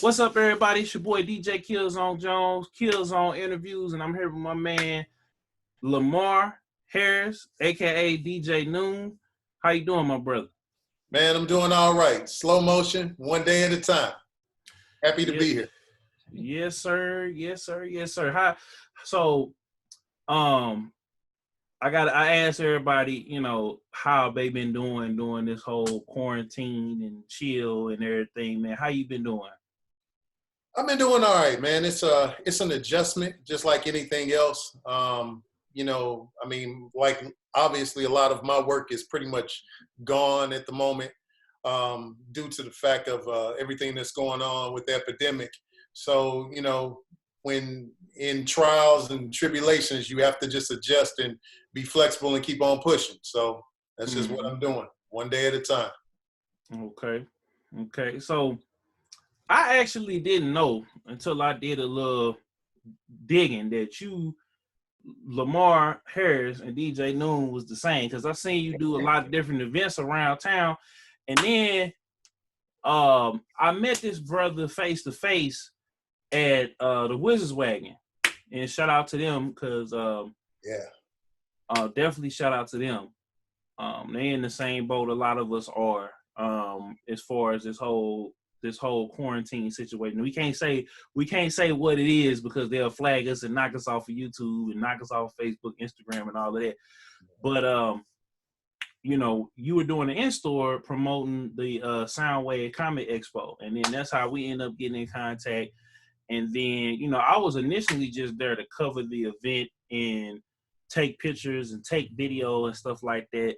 What's up, everybody? It's your boy DJ Killzown Jones, Killzown Interviews, and I'm here with my man Lamar Harris, aka DJ Nune. How you doing, my brother? Man, I'm doing all right. Slow motion, one day at a time. Happy to be here. Yes, sir. Yes, sir. Yes, sir. Hi. So, I asked everybody, how they been doing during this whole quarantine and chill and everything, man. How you been doing? I've been doing all right, man. It's an adjustment, just like anything else. Like obviously a lot of my work is pretty much gone at the moment due to the fact of everything that's going on with the epidemic. So, when in trials and tribulations, you have to just adjust and be flexible and keep on pushing. So that's just what I'm doing, one day at a time. Okay. So I actually didn't know until I did a little digging that you, Lamar Harris, and DJ Nune was the same, because I've seen you do a lot of different events around town. And then I met this brother face to face at the Wizards Wagon. And shout out to them, because definitely shout out to them. They in the same boat a lot of us are as far as this whole quarantine situation. We can't say what it is, because they'll flag us and knock us off of YouTube and knock us off of Facebook, Instagram, and all of that. But you were doing the in-store promoting the Soundwave Comic Expo, and then that's how we end up getting in contact. And then, I was initially just there to cover the event and take pictures and take video and stuff like that,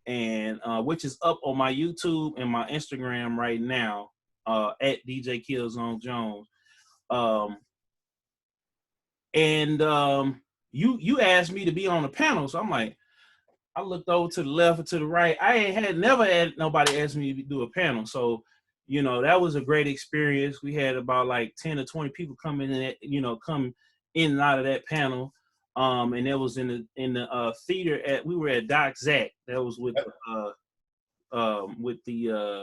and which is up on my YouTube and my Instagram right now. At DJ Killzown Jones. You asked me to be on the panel, so I'm like, I looked over to the left and to the right. I never had nobody ask me to do a panel. So, that was a great experience. We had about like 10 or 20 people come in and out of that panel. And that was in the theater we were at Doc Zack. That was with the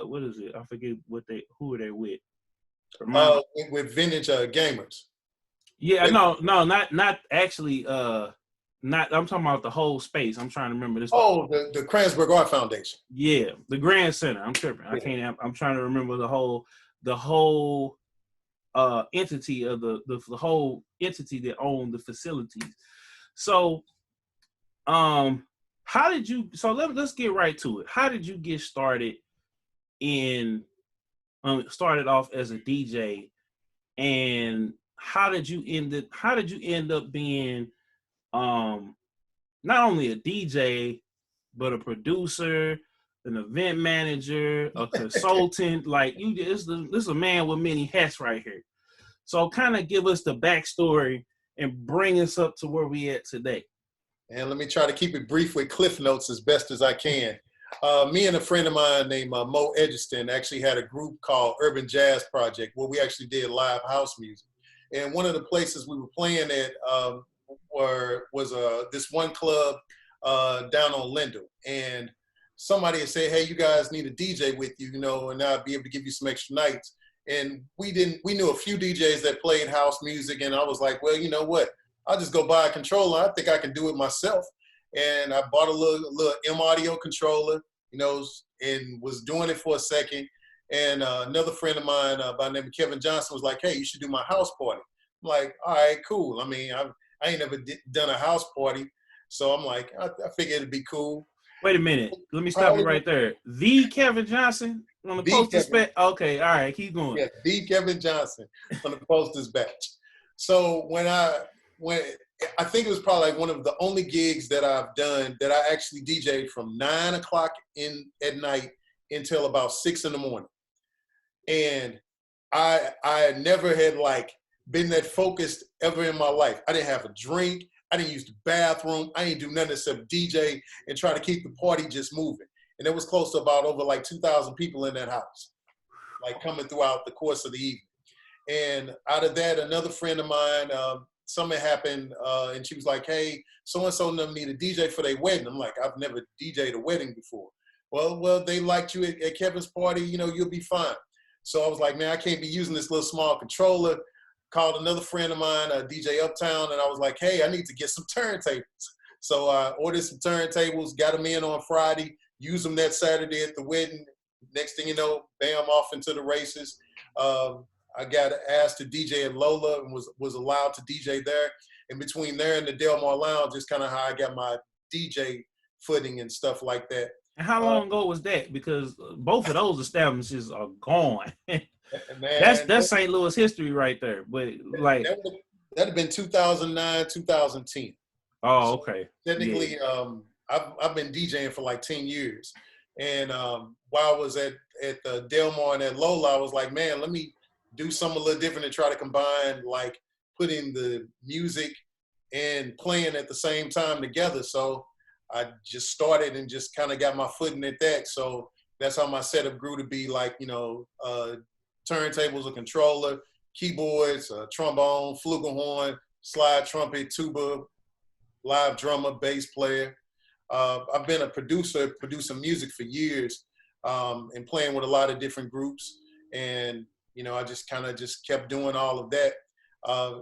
what is it? I forget who are they with? With Vintage Gamers. Yeah, no, not actually. Not. I'm talking about the whole space. I'm trying to remember this. Oh, the Kransberg Art Foundation. Yeah, the Grand Center. I'm tripping. Yeah. I can't. I'm trying to remember the whole entity of the whole entity that owned the facilities. So, how did you? So let's get right to it. How did you get started started off as a DJ, and how did you end up being not only a DJ but a producer, an event manager, a consultant? Like this is a man with many hats right here. So kind of give us the backstory and bring us up to where we at today. And let me try to keep it brief with cliff notes as best as I can. Me and a friend of mine named Mo Edgerton actually had a group called Urban Jazz Project, where we actually did live house music. And one of the places we were playing at was this one club down on Lindell. And somebody had said, hey, you guys need a DJ with you, and I'd be able to give you some extra nights. And we knew a few DJs that played house music, and I was like, well, you know what? I'll just go buy a controller. I think I can do it myself. And I bought a little M-Audio controller, and was doing it for a second. And another friend of mine by the name of Kevin Johnson was like, hey, you should do my house party. I'm like, all right, cool. I mean, I ain't never done a house party. So I'm like, I figured it'd be cool. Wait a minute. Let me stop you right there. The Kevin Johnson on the Posters batch? Okay, all right, keep going. Yeah, the Kevin Johnson on the Posters batch. So when I think it was probably like one of the only gigs that I've done that I actually DJ'd from 9 o'clock at night until about 6 in the morning. And I never had like been that focused ever in my life. I didn't have a drink. I didn't use the bathroom. I didn't do nothing except DJ and try to keep the party just moving. And it was close to about over like 2,000 people in that house, like coming throughout the course of the evening. And out of that, another friend of mine, something happened, and she was like, hey, so-and-so and them need a DJ for their wedding. I'm like, I've never DJ'd a wedding before. Well, they liked you at Kevin's party, you'll be fine. So I was like, man, I can't be using this little small controller. Called another friend of mine, DJ Uptown, and I was like, hey, I need to get some turntables. So I ordered some turntables, got them in on Friday, used them that Saturday at the wedding. Next thing you know, bam, off into the races. I got asked to DJ at Lola and was allowed to DJ there. In between there and the Delmar Lounge is kind of how I got my DJ footing and stuff like that. And how long ago was that? Because both of those establishments are gone. Man, that's St. Louis history right there. But like that'd have been 2009, 2010. Oh, okay. So technically, yeah. I've been DJing for like 10 years. And while I was at the Delmar and at Lola, I was like, man, let me do something a little different and try to combine like putting the music and playing at the same time together. So I just started and just kind of got my footing at that. So that's how my setup grew to be like, turntables, a controller, keyboards, trombone, flugelhorn, slide trumpet, tuba, live drummer, bass player. I've been a producer, producing music for years, and playing with a lot of different groups. And, I just kind of just kept doing all of that.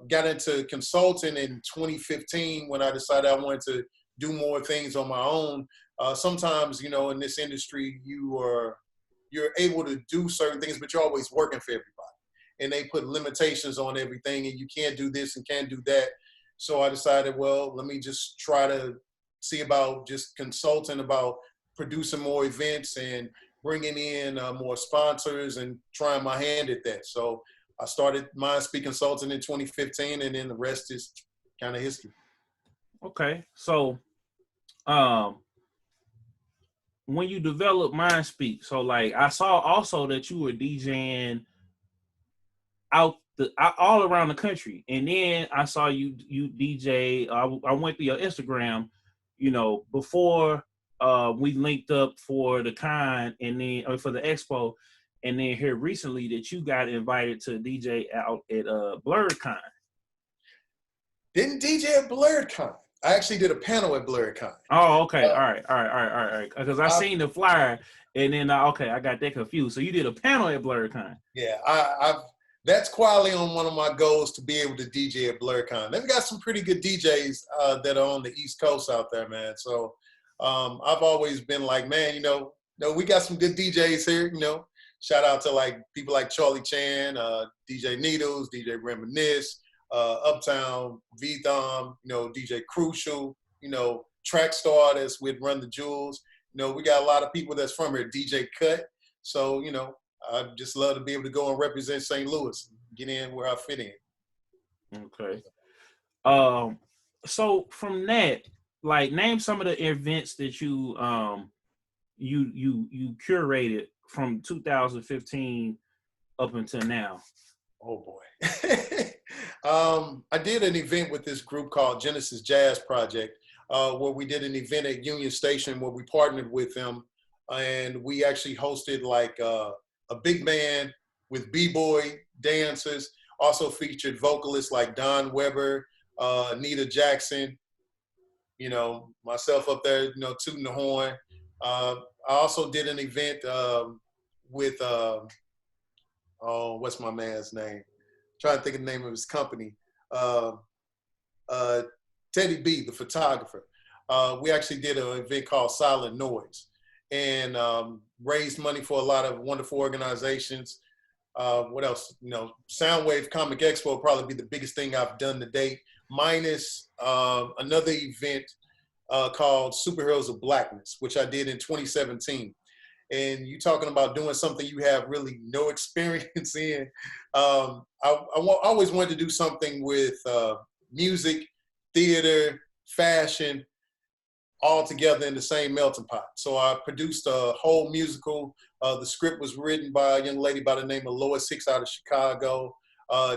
Got into consulting in 2015 when I decided I wanted to do more things on my own. Sometimes, in this industry, you're able to do certain things, but you're always working for everybody. And they put limitations on everything, and you can't do this and can't do that. So I decided, well, let me just try to see about just consulting about producing more events and bringing in more sponsors and trying my hand at that. So I started Mindspeak Consulting in 2015, and then the rest is kind of history. Okay. So when you develop Mindspeak, so like I saw also that you were DJing all around the country, and then I saw you DJ. I went to your Instagram, before we linked up for the con and then for the expo, and then here recently that you got invited to DJ out at BlurredCon. Didn't DJ at BlurredCon. I actually did a panel at BlurredCon. Oh, okay. All right. Because I seen the flyer, and then I got that confused. So you did a panel at BlurredCon. Yeah, that's quietly on one of my goals to be able to DJ at BlurredCon. They've got some pretty good DJs that are on the East Coast out there, man. So I've always been like, man, we got some good DJs here. Shout out to like people like Charlie Chan, DJ Needles, DJ Reminisce, Uptown, V-Thom, DJ Crucial, track star that's with Run the Jewels. We got a lot of people that's from here, DJ Cut. So, I just love to be able to go and represent St. Louis, get in where I fit in. Okay. So from that, like name some of the events that you curated from 2015 up until now. Oh boy. I did an event with this group called Genesis Jazz Project, where we did an event at Union Station where we partnered with them, and we actually hosted like a big band with b-boy dancers, also featured vocalists like Don Weber, Anita Jackson, myself up there, tooting the horn. I also did an event with, what's my man's name? Trying to think of the name of his company. Teddy B, the photographer. We actually did an event called Silent Noise and raised money for a lot of wonderful organizations. What else? Soundwave Comic Expo will probably be the biggest thing I've done to date, minus another event called Superheroes of Blackness, which I did in 2017. And you talking about doing something you have really no experience in. I always wanted to do something with music, theater, fashion, all together in the same melting pot. So I produced a whole musical. The script was written by a young lady by the name of Lois Hicks out of Chicago.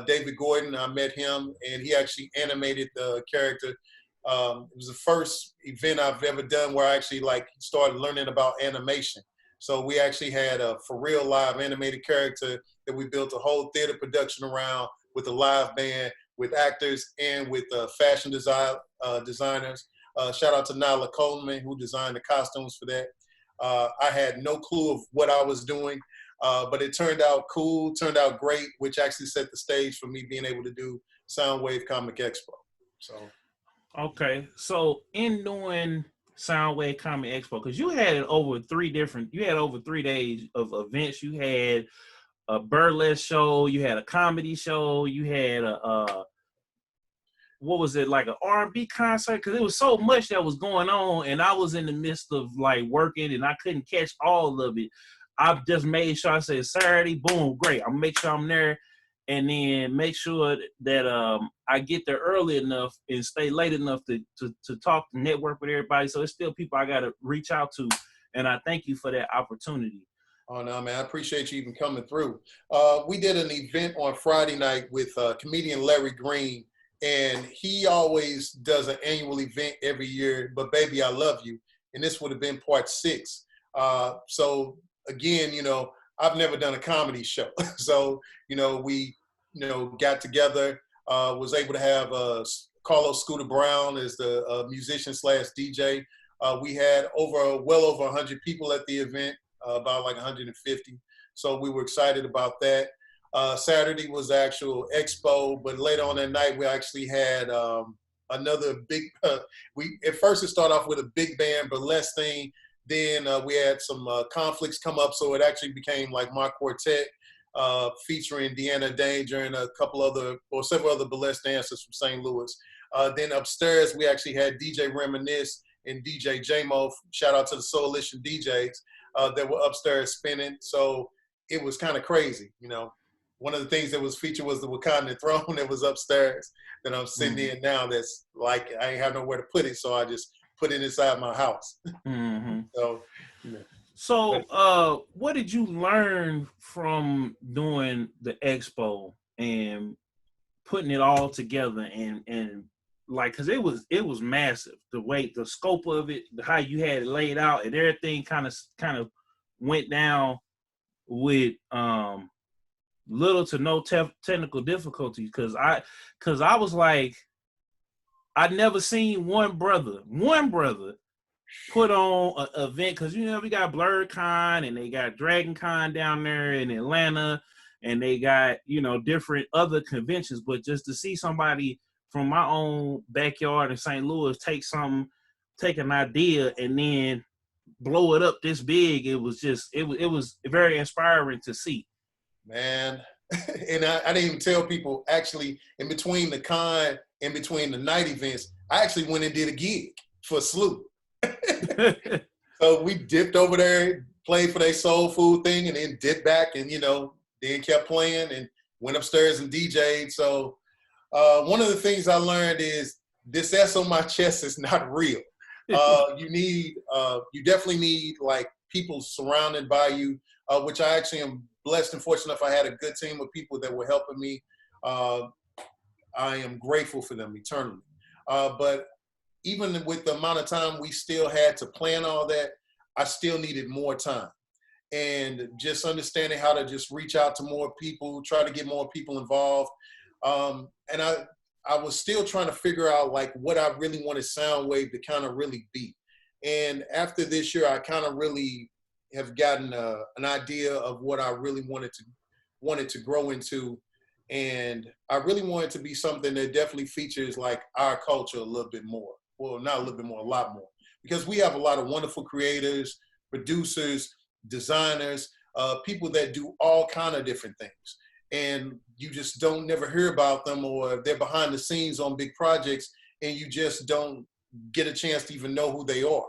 David Gordon, I met him, and he actually animated the character. It was the first event I've ever done where I actually started learning about animation. So we actually had a for real live animated character that we built a whole theater production around with a live band, with actors, and with fashion designers. Shout out to Nyla Coleman, who designed the costumes for that. I had no clue of what I was doing. But it turned out cool, turned out great, which actually set the stage for me being able to do Soundwave Comic Expo. So. Okay, so in doing Soundwave Comic Expo, because you had over 3 days of events. You had a burlesque show, you had a comedy show, you had a what was it, like an R&B concert? Because it was so much that was going on, and I was in the midst of like working, and I couldn't catch all of it. I just made sure I said Saturday, boom, great. I'm gonna make sure I'm there, and then make sure that I get there early enough and stay late enough to talk to network with everybody. So it's still people I gotta reach out to, and I thank you for that opportunity. Oh, no, man, I appreciate you even coming through. We did an event on Friday night with comedian Larry Green, and he always does an annual event every year, but Baby, I Love You. And this would have been part 6. So again, I've never done a comedy show. So, we, got together, was able to have Carlos Scooter Brown as the musician / DJ. We had well over 100 people at the event. About like 150. So we were excited about that. Saturday was the actual expo, but later on that night, we actually had another big, at first it started off with a big band burlesque thing. Then we had some conflicts come up. So it actually became like my quartet featuring Deanna Danger and several other burlesque dancers from St. Louis. Then upstairs, we actually had DJ Reminisce and DJ J-Mo. Shout out to the Soulician DJs. That were upstairs spinning. So it was kind of crazy. One of the things that was featured was the Wakandan throne that was upstairs that I'm sitting in now. That's like, I ain't have nowhere to put it. So I just put it inside my house. Mm-hmm. So, what did you learn from doing the expo and putting it all together and like, cause it was massive, the scope of it, how you had it laid out, and everything kind of went down with little to no technical difficulties. Cause I was like, I'd never seen one brother put on an event. Cause we got BlurredCon and they got DragonCon down there in Atlanta, and they got different other conventions, but just to see somebody from my own backyard in St. Louis take an idea and then blow it up this big, it was very inspiring to see. Man, and I didn't even tell people, actually, in between the con, in between the night events, I actually went and did a gig for Slew. So we dipped over there, played for their soul food thing, and then dipped back and, then kept playing and went upstairs and DJ'd. So one of the things I learned is this S on my chest is not real. You definitely need like people surrounded by you, which I actually am blessed and fortunate enough. I had a good team of people that were helping me. I am grateful for them eternally. But even with the amount of time we still had to plan all that, I still needed more time. And just understanding how to just reach out to more people, try to get more people involved. And I was still trying to figure out like what I really wanted Soundwave to kind of really be. And after this year, I kind of really have gotten an idea of what I really wanted to grow into. And I really wanted to be something that definitely features like our culture a little bit more. Well, not a little bit more, a lot more. Because we have a lot of wonderful creators, producers, designers, people that do all kind of different things. And you just don't never hear about them, or they're behind the scenes on big projects and you just don't get a chance to even know who they are.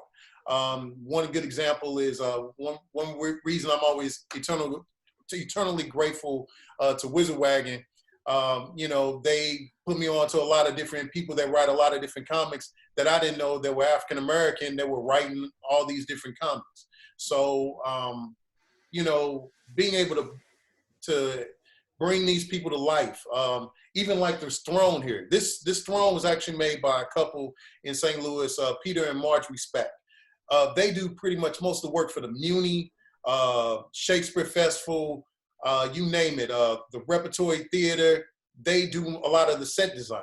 One good example is one reason I'm always eternally grateful to Wizard Wagon. They put me on to a lot of different people that write a lot of different comics that I didn't know that were African-American that were writing all these different comics. So, being able to bring these people to life, even like this throne here. This throne was actually made by a couple in St. Louis, Peter and Marjorie Spack. They do pretty much most of the work for the Nune, Shakespeare Festival, you name it, the Repertory Theater. They do a lot of the set design.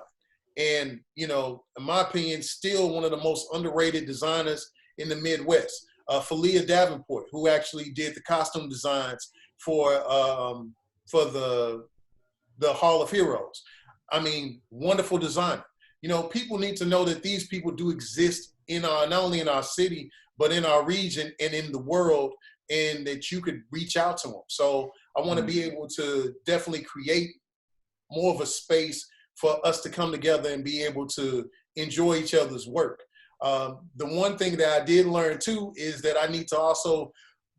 And, in my opinion, still one of the most underrated designers in the Midwest. Falia Davenport, who actually did the costume designs for the Hall of Heroes. I mean, wonderful designer. You know, people need to know that these people do exist in our, not only in our city, but in our region and in the world, and that you could reach out to them. So I want to be able to definitely create more of a space for us to come together and be able to enjoy each other's work. The one thing that I did learn too is that I need to also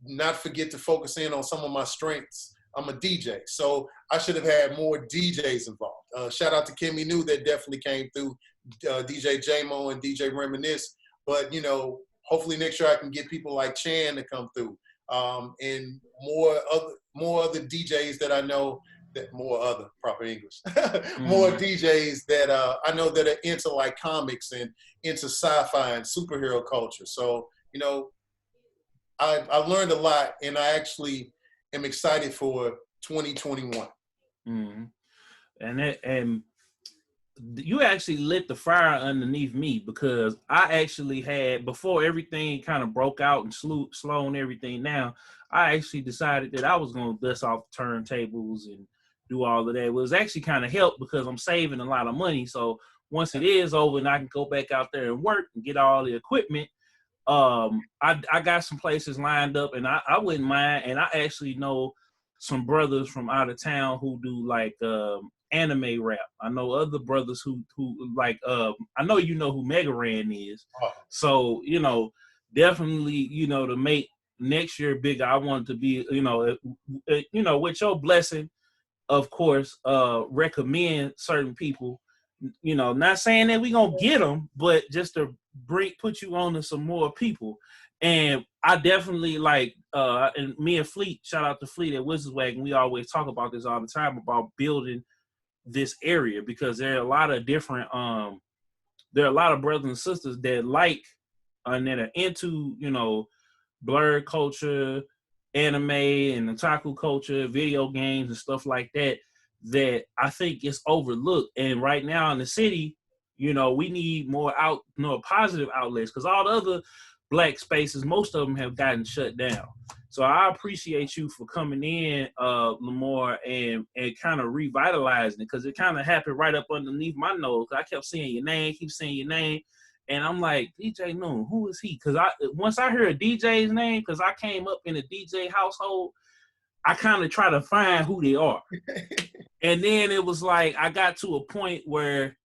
not forget to focus in on some of my strengths. I'm a DJ, so I should have had more DJs involved. Shout out to Kimmy New that definitely came through, DJ J-Mo and DJ Reminisce. But, you know, hopefully next year I can get people like Chan to come through, and more other DJs that I know, that more other proper English, more DJs that I know that are into like comics and into sci-fi and superhero culture. So, you know, I learned a lot, and I actually am excited for 2021. And you actually lit the fire underneath me, because I actually had, before everything kind of broke out and slowing everything down, I actually decided that I was going to dust off the turntables and do all of that. It was actually kind of helped because I'm saving a lot of money. So once it is over and I can go back out there and work and get all the equipment, I got some places lined up, and I wouldn't mind. And I actually know some brothers from out of town who do like anime rap. I know other brothers who like I know you know who Mega Ran is. So, you know, definitely, you know, to make next year bigger, I want to be, you know, with your blessing, of course, recommend certain people, you know, not saying that we gonna get them, but just to put you on to some more people. And I definitely like, and me and Fleet, shout out to Fleet at Wizards Wagon, we always talk about this all the time, about building this area, because there are a lot of different, there are a lot of brothers and sisters that like, and that are into, you know, blurred culture, anime and otaku culture, video games and stuff like that, that I think is overlooked. And right now in the city, you know, we need more positive outlets, because all the other Black spaces, most of them have gotten shut down. So I appreciate you for coming in, Lamar, and kind of revitalizing it, because it kind of happened right up underneath my nose. I kept seeing your name, and I'm like, DJ Nune, who is he? Because once I heard DJ's name, because I came up in a DJ household, I kind of try to find who they are. And then it was like, I got to a point where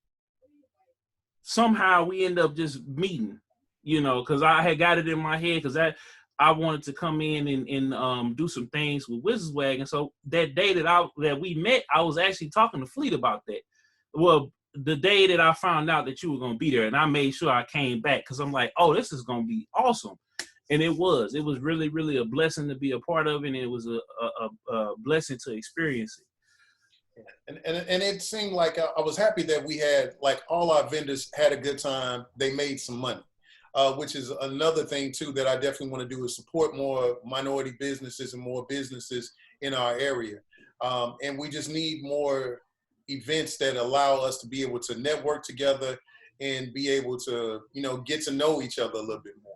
somehow we end up just meeting, you know, because I had got it in my head, because I wanted to come in and do some things with Wizards Wagon. So that day that we met, I was actually talking to Fleet about that. Well, the day that I found out that you were going to be there, and I made sure I came back, because I'm like, oh, this is going to be awesome. And it was really, really a blessing to be a part of it. And it was a blessing to experience it. And it seemed like I was happy that we had, like, all our vendors had a good time. They made some money, which is another thing too that I definitely want to do, is support more minority businesses and more businesses in our area. And we just need more events that allow us to be able to network together and be able to, you know, get to know each other a little bit more.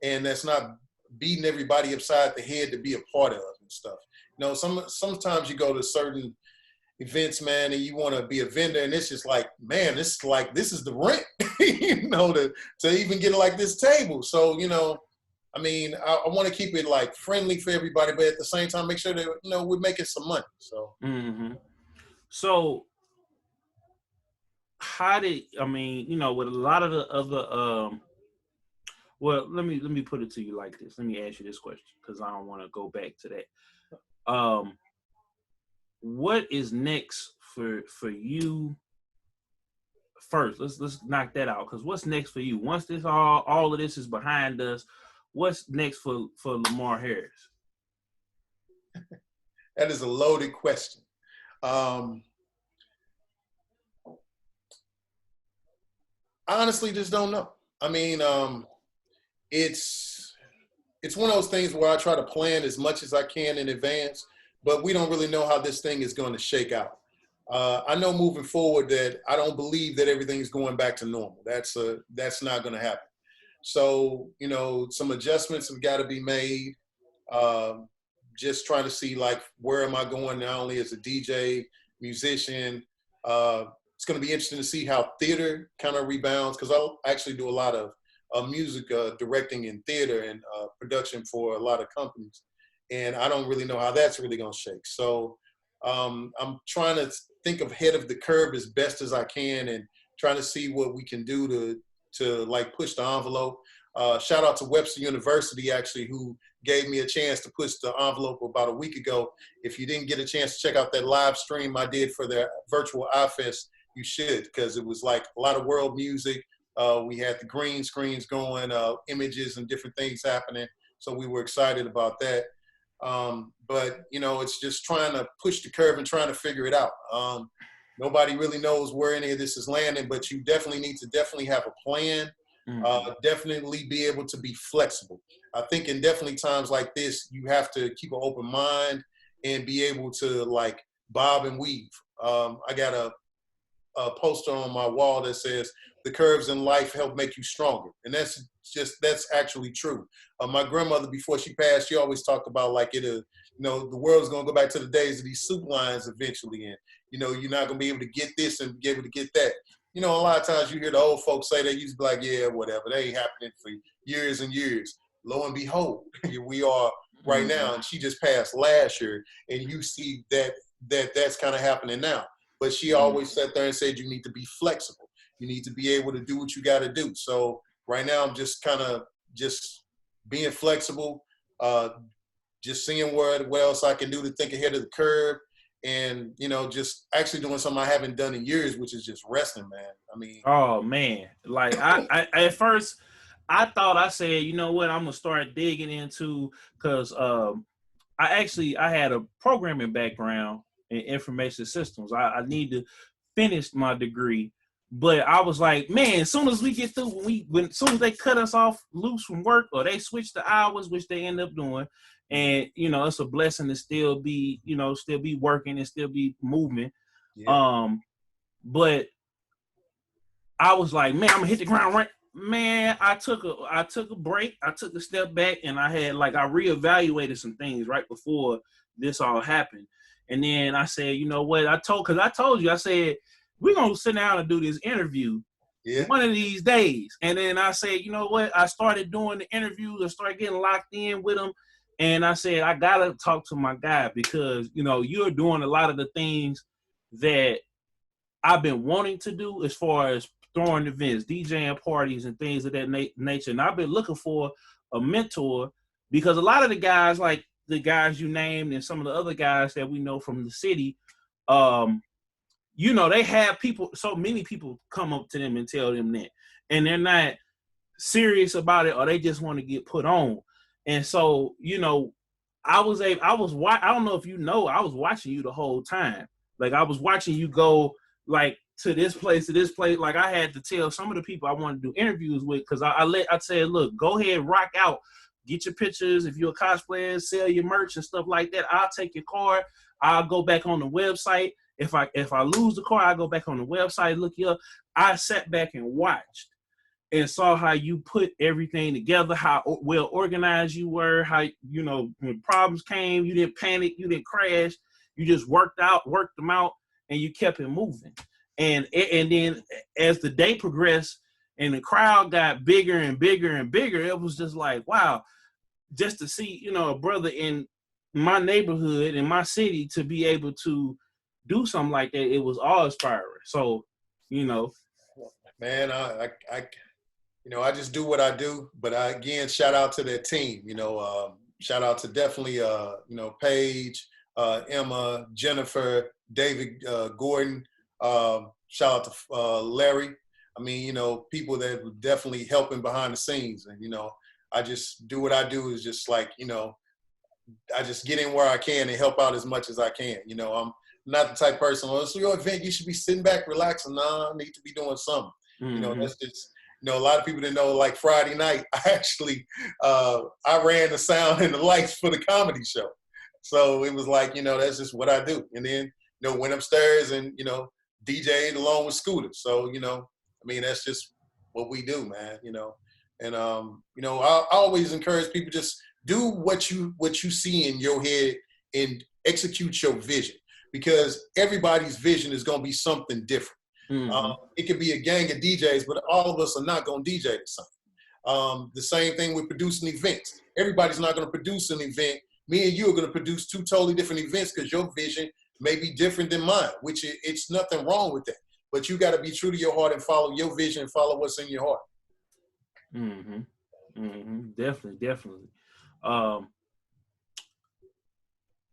And that's not beating everybody upside the head to be a part of and stuff. You know, sometimes you go to certain events, man, and you want to be a vendor, and it's just like, man, it's like, this is the rent, you know, to even get like this table. So, you know, I mean, I want to keep it like friendly for everybody, but at the same time, make sure that, you know, we're making some money. So, So how did, I mean, you know, with a lot of the other, well, let me put it to you like this. Let me ask you this question, because I don't want to go back to that. What is next for you? First, let's knock that out, because what's next for you? Once this all of this is behind us, what's next for Lamar Harris? That is a loaded question. I honestly just don't know. I mean, it's one of those things where I try to plan as much as I can in advance, but we don't really know how this thing is going to shake out. I know moving forward that I don't believe that everything's going back to normal. That's not going to happen. So, you know, some adjustments have got to be made. just trying to see like where am I going not only as a DJ, musician. It's going to be interesting to see how theater kind of rebounds because I actually do a lot of music directing in theater and production for a lot of companies, and I don't really know how that's really going to shake. So I'm trying to think ahead of the curve as best as I can and trying to see what we can do to like push the envelope. Shout out to Webster University, actually, who gave me a chance to push the envelope about a week ago. If you didn't get a chance to check out that live stream I did for their virtual iFest, you should, because it was like a lot of world music. We had the green screens going, images and different things happening. So we were excited about that. But, you know, it's just trying to push the curve and trying to figure it out. Nobody really knows where any of this is landing, but you definitely need to have a plan. Definitely be able to be flexible. I think in definitely times like this, you have to keep an open mind and be able to like bob and weave. I got a poster on my wall that says the curves in life help make you stronger. And that's actually true. My grandmother, before she passed, she always talked about like the world's going to go back to the days of these soup lines eventually. And, you know, you're not going to be able to get this and be able to get that. You know, a lot of times you hear the old folks say that, you just be like, yeah, whatever. That ain't happening for years and years. Lo and behold, here we are right now. And she just passed last year. And you see that's kind of happening now. But she always sat there and said, you need to be flexible. You need to be able to do what you got to do. So right now I'm just kind of just being flexible, just seeing what else I can do to think ahead of the curve. And, you know, just actually doing something I haven't done in years, which is just wrestling, man. I mean. Oh, man. Like, I at first, I thought I said, you know what, I'm going to start digging into, because I had a programming background in information systems. I need to finish my degree. But I was like, man, as soon as we get through, as soon as they cut us off loose from work or they switch the hours, which they end up doing, and, you know, it's a blessing to still be working and still be moving. Yeah. But I was like, man, I'm gonna hit the ground right. Man, I took a break. I took a step back, and I reevaluated some things right before this all happened. And then I said, you know what? I told you, I said, we're gonna sit down and do this interview one of these days. And then I said, you know what? I started doing the interviews. I started getting locked in with them. And I said, I gotta talk to my guy, because, you know, you're doing a lot of the things that I've been wanting to do as far as throwing events, DJing parties and things of that nature. And I've been looking for a mentor, because a lot of the guys, like the guys you named and some of the other guys that we know from the city, you know, they have so many people come up to them and tell them that, and they're not serious about it, or they just want to get put on. And so, you know, I don't know if you know, I was watching you the whole time. Like, I was watching you go like to this place. Like, I had to tell some of the people I wanted to do interviews with, because I said, look, go ahead, rock out, get your pictures. If you're a cosplayer, sell your merch and stuff like that. I'll take your card. I'll go back on the website. If I lose the car, I go back on the website, look you up. I sat back and watched and saw how you put everything together, how well organized you were, how, you know, when problems came, you didn't panic, you didn't crash, you just worked them out, and you kept it moving. And then as the day progressed and the crowd got bigger and bigger and bigger, it was just like, wow, just to see, you know, a brother in my neighborhood, in my city, to be able to do something like that, it was awe-inspiring. So, you know. Man, I just do what I do. But again, shout out to that team. You know, shout out to definitely, Paige, Emma, Jennifer, David, Gordon. Shout out to Larry. I mean, you know, people that were definitely helping behind the scenes. And, you know, I just do what I do, is just like, you know, I just get in where I can and help out as much as I can. You know, I'm not the type of person, well, it's your event, you should be sitting back, relaxing. No, I need to be doing something. Mm-hmm. You know, that's just, you know, a lot of people didn't know, like Friday night, I actually, I ran the sound and the lights for the comedy show. So it was like, you know, that's just what I do. And then, you know, went upstairs and, you know, DJed along with Scooter. So, you know, I mean, that's just what we do, man, you know. And, you know, I always encourage people, just Do what you see in your head and execute your vision, because everybody's vision is going to be something different. It could be a gang of DJs, but all of us are not going to DJ the same. The same thing with producing events. Everybody's not going to produce an event. Me and you are going to produce two totally different events because your vision may be different than mine, which it's nothing wrong with that. But you got to be true to your heart and follow your vision and follow what's in your heart. Definitely.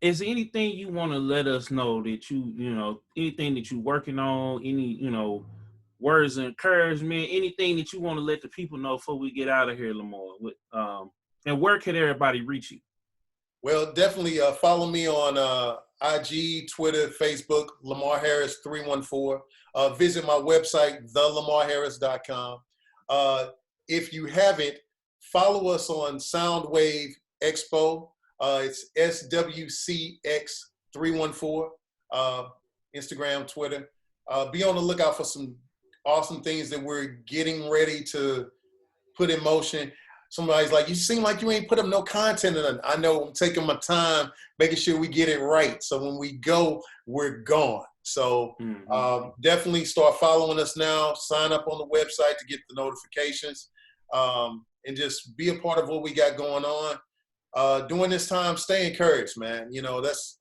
Is there anything you want to let us know that you know, anything that you're working on, any, you know, words of encouragement, anything that you want to let the people know before we get out of here, Lamar? And where can everybody reach you? Well, definitely follow me on IG, Twitter, Facebook, Lamar Harris 314. Visit my website, thelamarharris.com. If you haven't, follow us on Soundwave Expo. It's SWCX314, Instagram, Twitter. Be on the lookout for some awesome things that we're getting ready to put in motion. Somebody's like, you seem like you ain't put up no content in it. I know, I'm taking my time, making sure we get it right. So when we go, we're gone. So definitely start following us now. Sign up on the website to get the notifications, and just be a part of what we got going on. During this time, stay encouraged, man. You know, that's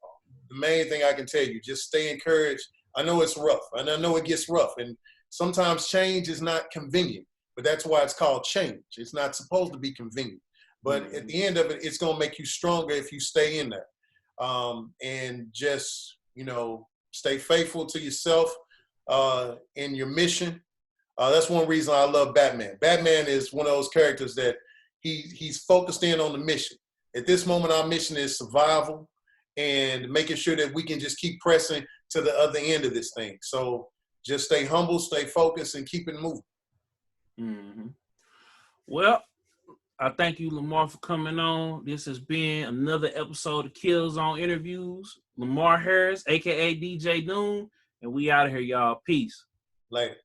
the main thing I can tell you. Just stay encouraged. I know it's rough, and I know it gets rough. And sometimes change is not convenient. But that's why it's called change. It's not supposed to be convenient. But at the end of it, it's going to make you stronger if you stay in there. And just, you know, stay faithful to yourself and your mission. That's one reason I love Batman. Batman is one of those characters that he's focused in on the mission. At this moment, our mission is survival and making sure that we can just keep pressing to the other end of this thing. So just stay humble, stay focused, and keep it moving. Well, I thank you, Lamar, for coming on. This has been another episode of Killzown Interviews. Lamar Harris, aka DJ Nune, and we out of here, y'all. Peace. Later.